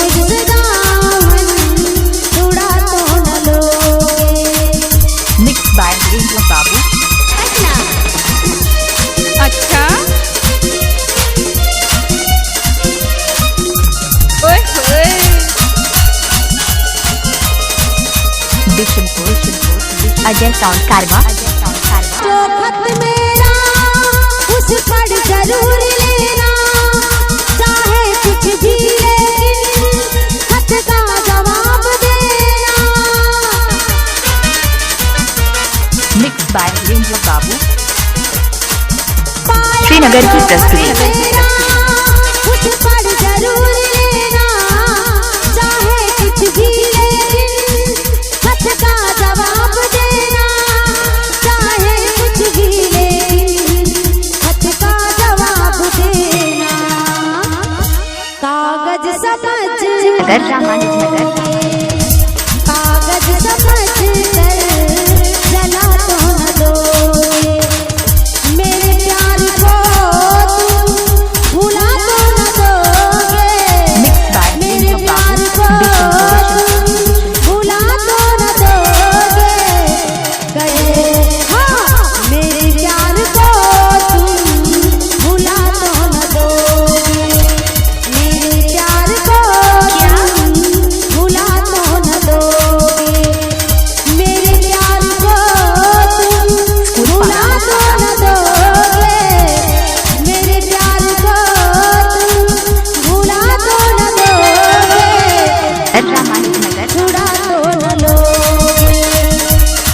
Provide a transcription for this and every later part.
मुझसे दामन छुड़ा तो न लोगे। मिक्स बाय वीरेंद्र बाबू। अच्छा ओए होए अजय साउंड कारवा। जो खत मेरा उस पर जरूर लेना, चाहे कुछ भी लेकिन खत का जवाब देना। मिक्स बाय वीरेंद्र बाबू। श्रीनगर की प्रस्तुति। उस पर जरूर लेना, चाहे कुछ भी लेकिन खत का जवाब देना। चाहे कुछ भी लेकिन खत का जवाब देना। कागज समझ नगर रामानुजनगर। कागज समझ कर जला तो न दोगे। मेरे प्यार को तुम भुला तो न दोगे। मिक्स बाय मेरे वीरेंद्र प्यार बाबू। को भुला तो न दोगे। कहे हाँ मेरे प्यार को तुम भुला तो न दोगे। मेरे प्यार को तुम भुला तो न दोगे। मेरे प्यार को तुम भुला तो न दोगे। मेरे प्यार को तुम भुला तो न दोगे। रामानुजनगर। छुड़ा तो न लोगे।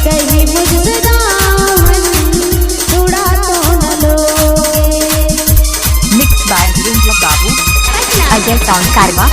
कहीं मुझसे दामन छुड़ा तो न लोगे। मिक्स बाय वीरेंद्र बाबू। अजय साउंड कारवा।